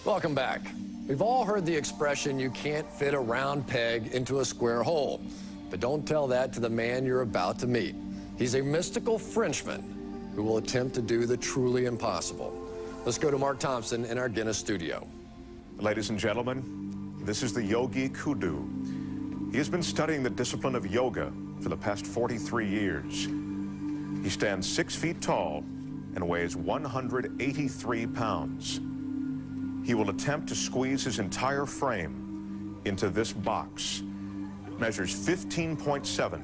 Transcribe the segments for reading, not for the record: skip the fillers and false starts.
Welcome back. We've all heard the expression, you can't fit a round peg into a square hole. But don't tell that to the man you're about to meet. He's a mystical Frenchman who will attempt to do the truly impossible. Let's go to Mark Thompson in our Guinness studio. Ladies and gentlemen, this is the Yogi Kudu. He has been studying the discipline of yoga for the past 43 years. He stands 6 feet tall and weighs 183 pounds. He will attempt to squeeze his entire frame into this box. It measures 15.7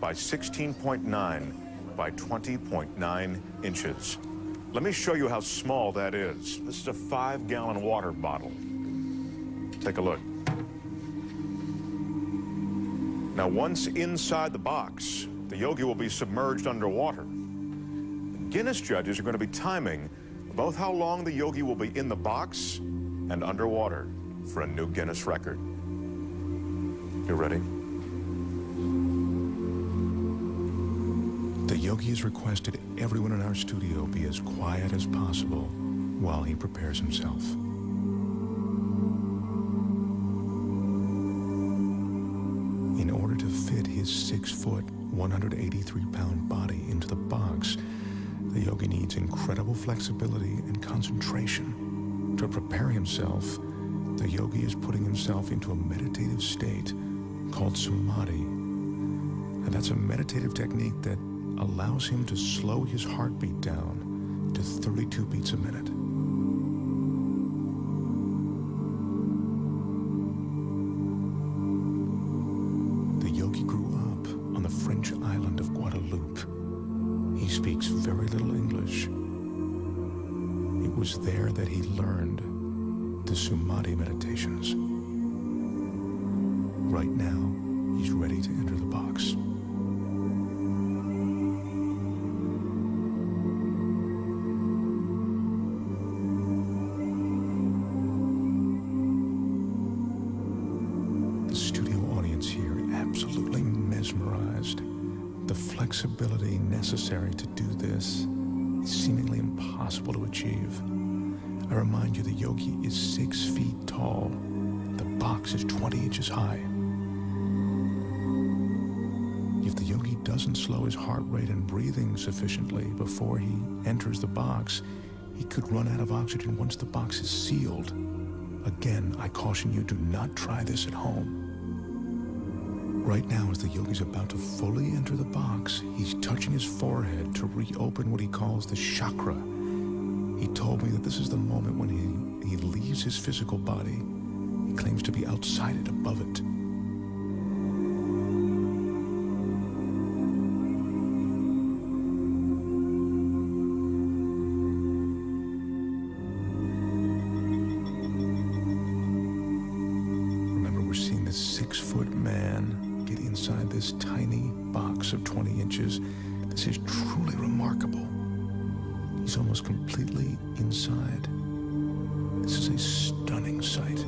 by 16.9 by 20.9 inches. Let me show you how small that is. This is a 5-gallon water bottle. Take a look. Now, once inside the box, the yogi will be submerged underwater. The Guinness judges are going to be timing both how long the yogi will be in the box and underwater for a new Guinness record. You ready? The yogi has requested everyone in our studio be as quiet as possible while he prepares himself. In order to fit his 6-foot, 183-pound body into the box, the yogi needs incredible flexibility and concentration. To prepare himself, the yogi is putting himself into a meditative state called samadhi. And that's a meditative technique that allows him to slow his heartbeat down to 32 beats a minute. The yogi grew up on the French island of Guadeloupe. He speaks very little English. It was there that he learned the samadhi meditations. Right now, he's ready to enter the box. The studio audience here absolutely mesmerized. The flexibility necessary to do this is seemingly impossible to achieve. I remind you, the yogi is 6 feet tall. The box is 20 inches high. If the yogi doesn't slow his heart rate and breathing sufficiently before he enters the box, he could run out of oxygen once the box is sealed. Again, I caution you, do not try this at home. Right now, as the yogi's about to fully enter the box, he's touching his forehead to reopen what he calls the chakra. He told me that this is the moment when he leaves his physical body. He claims to be outside it, above it. Remember, we're seeing this 6-foot man get inside this tiny box of 20 inches. This is truly remarkable. He's almost completely inside. This is a stunning sight.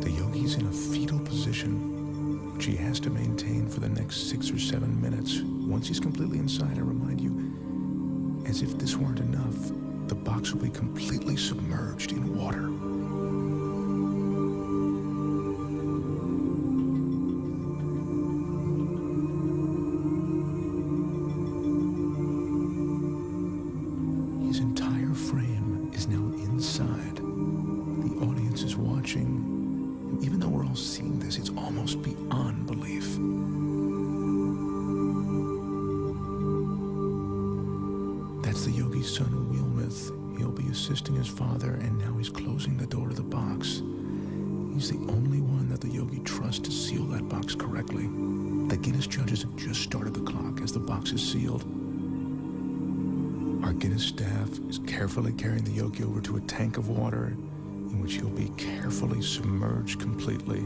The yogi's in a fetal position, which he has to maintain for the next 6 or 7 minutes. Once he's completely inside, I remind you, as if this weren't enough, the box will be completely submerged in water. His entire frame is now inside. The audience is watching, and even though we're all seeing this, it's almost beyond belief. That's the yogi's son, Wilmeth. He'll be assisting his father, and now he's closing the door to the box. He's the only one that the yogi trusts to seal that box correctly. The Guinness judges have just started the clock as the box is sealed. Our Guinness staff is carefully carrying the yogi over to a tank of water in which he'll be carefully submerged completely.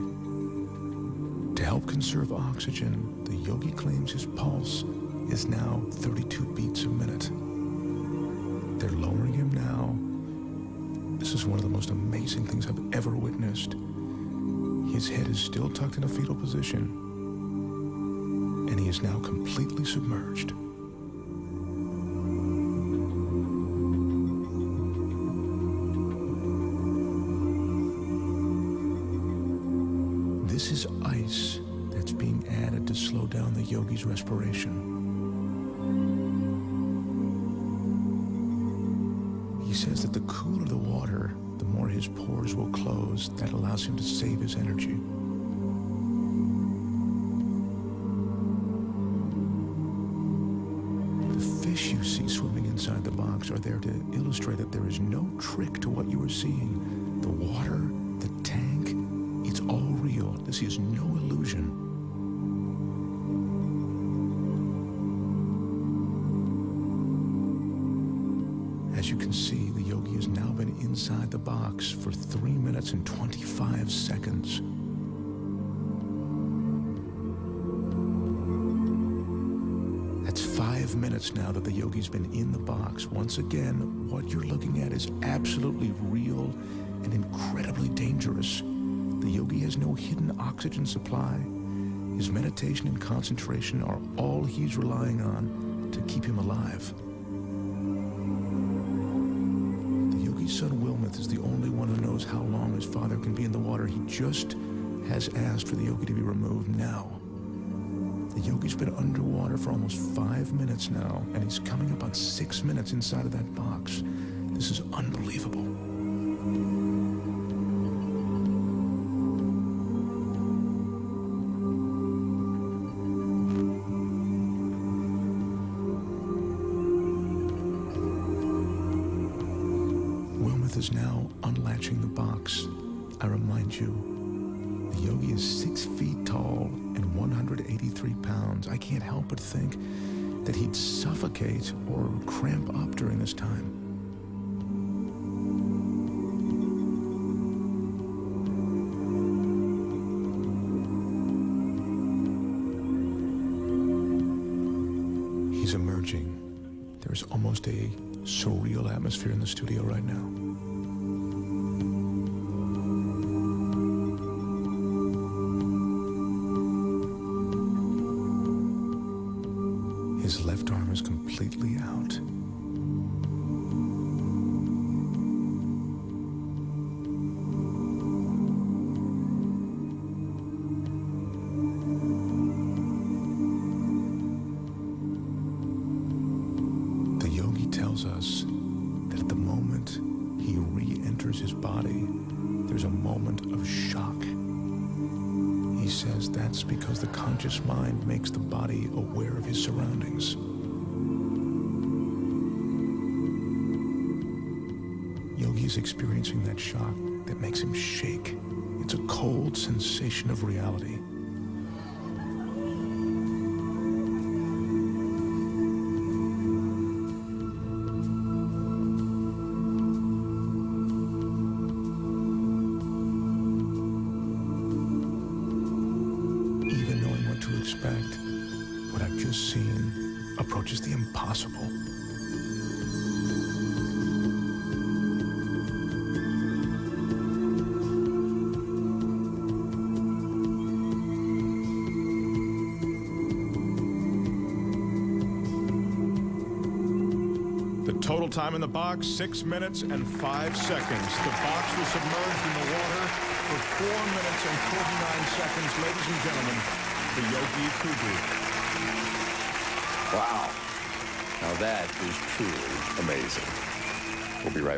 To help conserve oxygen, the yogi claims his pulse is now 32 beats a minute. They're lowering him now. This is one of the most amazing things I've ever witnessed. His head is still tucked in a fetal position, and he is now completely submerged. ice that's being added to slow down the yogi's respiration. He says that the cooler the water, the more his pores will close. That allows him to save his energy. The fish you see swimming inside the box are there to illustrate that there is no trick to what you are seeing. The water, the tank, it's all real. This is no illusion. As you can see, the yogi has now been inside the box for 3 minutes and 25 seconds. That's 5 minutes now that the yogi's been in the box. Once again, what you're looking at is absolutely real and incredibly dangerous. The yogi has no hidden oxygen supply. His meditation and concentration are all he's relying on to keep him alive. His son Wilmuth is the only one who knows how long his father can be in the water. He just has asked for the yogi to be removed now. The yogi's been underwater for almost 5 minutes now, and he's coming up on 6 minutes inside of that box. This is unbelievable. Is now unlatching the box. I remind you, the yogi is 6 feet tall and 183 pounds. I can't help but think that he'd suffocate or cramp up during this time. He's emerging. There's almost a surreal atmosphere in the studio right now. His left arm is completely out. The yogi tells us that at the moment he re-enters his body, there's a moment of shock. He says that's because the conscious mind makes the body aware of his surroundings. Yogi is experiencing that shock that makes him shake. It's a cold sensation of reality. Expect, what I've just seen approaches the impossible. The total time in the box, 6 minutes and 5 seconds. The box was submerged in the water for 4 minutes and 49 seconds. Ladies and gentlemen, the Yogi Kudu. Wow. Now that is truly amazing. We'll be right back.